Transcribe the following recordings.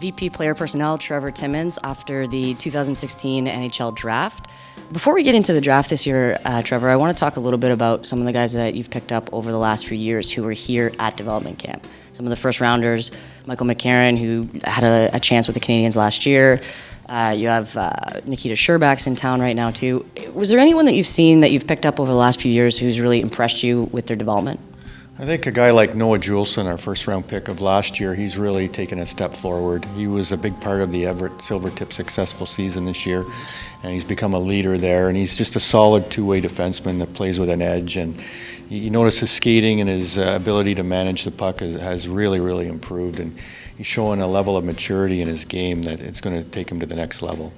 VP Player Personnel Trevor Timmins after the 2016 NHL Draft. Before we get into the draft this year, Trevor, I want to talk a little bit about some of the guys that you've picked up over the last few years who were here at development camp. Some of the first rounders, Michael McCarron, who had a chance with the Canadiens last year. You have Nikita Sherbak's in town right now too. Was there anyone that you've seen that you've picked up over the last few years who's really impressed you with their development? I think a guy like Noah Jewell, our first-round pick of last year, he's really taken a step forward. He was a big part of the Everett Silvertip successful season this year, and he's become a leader there, and he's just a solid two-way defenseman that plays with an edge, and you notice his skating and his ability to manage the puck has really, really improved, and he's showing a level of maturity in his game that it's going to take him to the next level.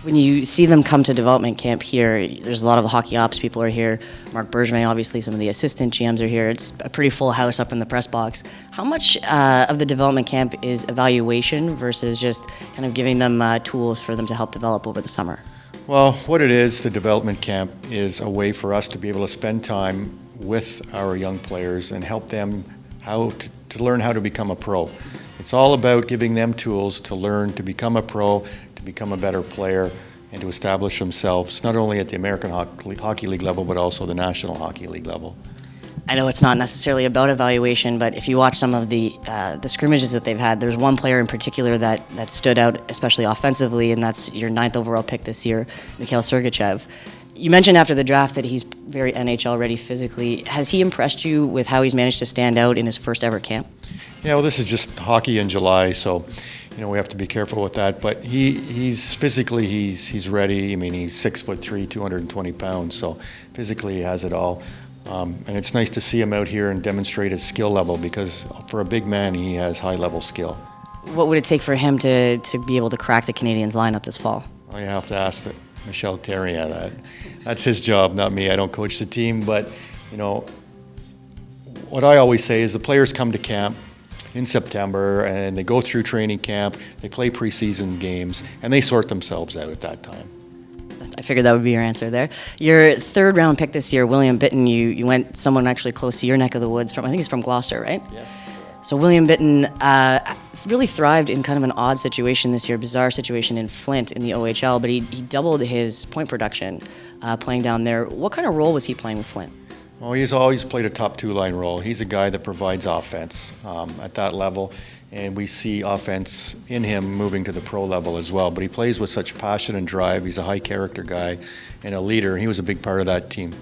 When you see them come to development camp here, there's a lot of the hockey ops people are here. Mark Bergevin, obviously, some of the assistant GMs are here. It's a pretty full house up in the press box. How much of the development camp is evaluation versus just kind of giving them tools for them to help develop over the summer? Well, what it is, the development camp is a way for us to be able to spend time with our young players and help them how to learn how to become a pro. It's all about giving them tools to learn to become a pro, to become a better player, and to establish themselves not only at the American Hockey League level, but also the National Hockey League level. I know it's not necessarily about evaluation, but if you watch some of the scrimmages that they've had, there's one player in particular that stood out, especially offensively, and that's your 9th overall pick this year, Mikhail Sergachev. You mentioned after the draft that he's very NHL ready physically. Has he impressed you with how he's managed to stand out in his first ever camp? Yeah, well, this is just hockey in July, so we have to be careful with that. But he's physically he's ready. I mean, he's 6'3", 220 pounds, so physically he has it all. And it's nice to see him out here and demonstrate his skill level because for a big man, he has high-level skill. What would it take for him to be able to crack the Canadiens lineup this fall? Well, you have to ask Michel Therrien that. That's his job, not me. I don't coach the team, but what I always say is the players come to camp in September and they go through training camp, they play preseason games, and they sort themselves out at that time. I figured that would be your answer there. Your 3rd round pick this year, William Bittner, you went someone actually close to your neck of the woods I think he's from Gloucester, right? Yes. So William Bittner really thrived in kind of an odd situation this year, bizarre situation in Flint in the OHL, but he doubled his point production playing down there. What kind of role was he playing with Flint? Well, he's always played a top two-line role. He's a guy that provides offense at that level, and we see offense in him moving to the pro level as well. But he plays with such passion and drive. He's a high-character guy and a leader. He was a big part of that team.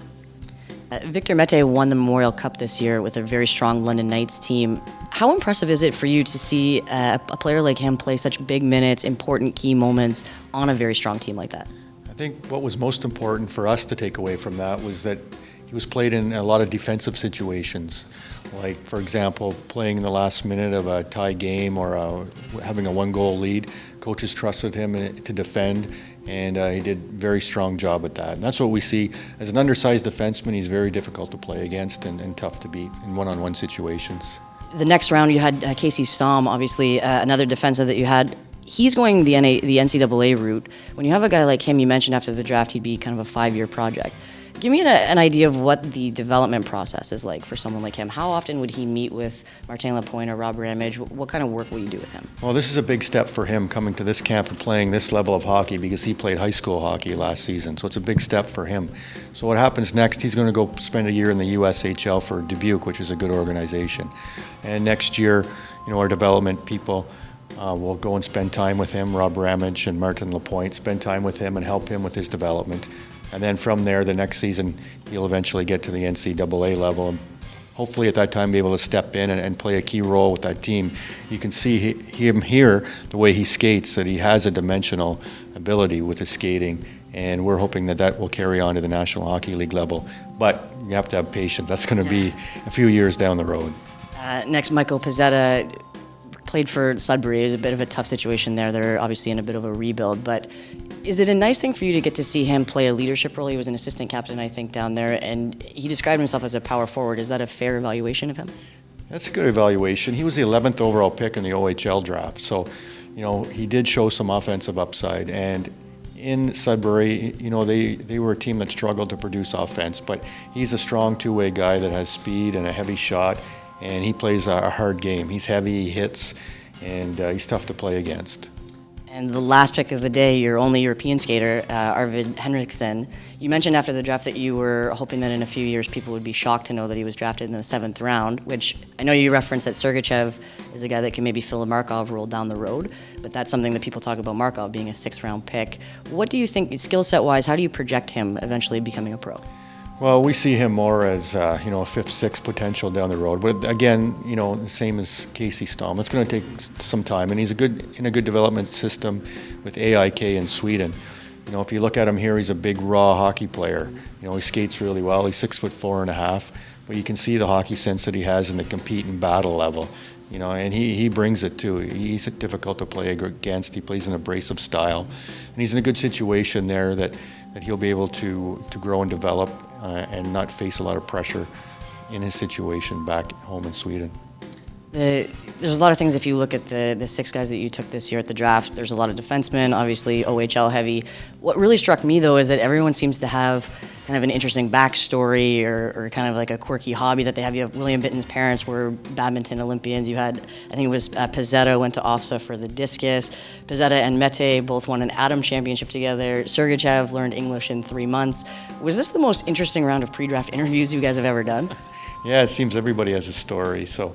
Victor Mete won the Memorial Cup this year with a very strong London Knights team. How impressive is it for you to see a player like him play such big minutes, important key moments on a very strong team like that? I think what was most important for us to take away from that was that he was played in a lot of defensive situations, like, for example, playing in the last minute of a tie game or having a one-goal lead. Coaches trusted him to defend, and he did a very strong job at that. And that's what we see. As an undersized defenseman, he's very difficult to play against and tough to beat in one-on-one situations. The next round, you had Casey Stom, obviously, another defensive that you had. He's going the NCAA route. When you have a guy like him, you mentioned after the draft he'd be kind of a 5-year project. Give me an idea of what the development process is like for someone like him. How often would he meet with Martin Lapointe or Rob Ramage? What kind of work will you do with him? Well, this is a big step for him coming to this camp and playing this level of hockey because he played high school hockey last season. So it's a big step for him. So what happens next, he's going to go spend a year in the USHL for Dubuque, which is a good organization. And next year, our development people will go and spend time with him, Rob Ramage and Martin Lapointe, spend time with him and help him with his development. And then from there, the next season, he'll eventually get to the NCAA level and hopefully at that time be able to step in and play a key role with that team. You can see him here, the way he skates, that he has a dimensional ability with his skating, and we're hoping that will carry on to the National Hockey League level. But you have to have patience. That's going to be a few years down the road. Next, Michael Pizzetta played for Sudbury. It was a bit of a tough situation there. They're obviously in a bit of a rebuild, but is it a nice thing for you to get to see him play a leadership role? He was an assistant captain, I think, down there, and he described himself as a power forward. Is that a fair evaluation of him? That's a good evaluation. He was the 11th overall pick in the OHL draft, so he did show some offensive upside. And in Sudbury, they were a team that struggled to produce offense, but he's a strong two-way guy that has speed and a heavy shot, and he plays a hard game. He's heavy, he hits, and he's tough to play against. And the last pick of the day, your only European skater, Arvid Henriksen. You mentioned after the draft that you were hoping that in a few years people would be shocked to know that he was drafted in the 7th round, which I know you referenced that Sergachev is a guy that can maybe fill a Markov role down the road, but that's something that people talk about Markov being a 6th round pick. What do you think, skill set wise, how do you project him eventually becoming a pro? Well, we see him more as a 5th, 6th potential down the road. But again, the same as Casey Stom. It's going to take some time, and he's in a good development system with AIK in Sweden. If you look at him here, he's a big raw hockey player. He skates really well. He's 6'4.5", but you can see the hockey sense that he has in the compete and battle level. And he brings it too. He's difficult to play against. He plays an abrasive style, and he's in a good situation there that he'll be able to grow and develop and not face a lot of pressure in his situation back home in Sweden. There's a lot of things if you look at the 6 guys that you took this year at the draft. There's a lot of defensemen, obviously OHL heavy. What really struck me though is that everyone seems to have kind of an interesting backstory or kind of like a quirky hobby that they have. You have William Bittner's parents were badminton Olympians. You had, I think it was Pizzetta went to OFSA for the discus. Pizzetta and Mete both won an Atom championship together. Sergachev learned English in 3 months. Was this the most interesting round of pre-draft interviews you guys have ever done? Yeah, it seems everybody has a story. So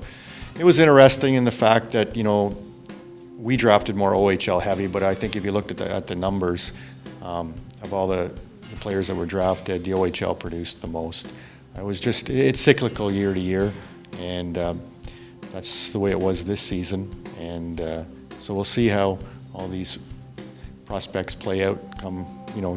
it was interesting in the fact that, we drafted more OHL heavy, but I think if you looked at the numbers of all the players that were drafted, the OHL produced the most. It's cyclical year to year, and that's the way it was this season. And so we'll see how all these prospects play out come,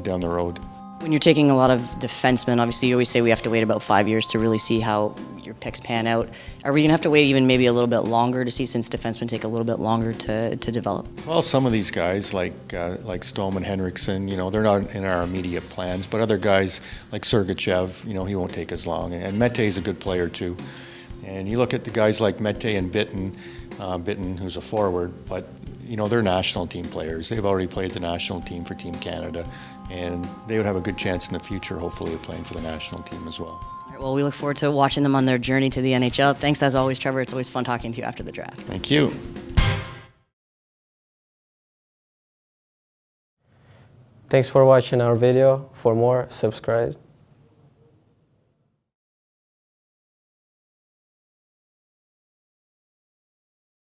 down the road. When you're taking a lot of defensemen, obviously you always say we have to wait about 5 years to really see how your picks pan out. Are we going to have to wait even maybe a little bit longer to see, since defensemen take a little bit longer to develop? Well, some of these guys like Stome and Henriksen, they're not in our immediate plans, but other guys like Sergachev, he won't take as long. And Mete is a good player too. And you look at the guys like Mete and Bittner, who's a forward, but they're national team players. They've already played the national team for Team Canada, and they would have a good chance in the future, hopefully, of playing for the national team as well. All right, well, we look forward to watching them on their journey to the NHL. Thanks as always, Trevor. It's always fun talking to you after the draft. Thank you. Thanks for watching our video. For more, subscribe.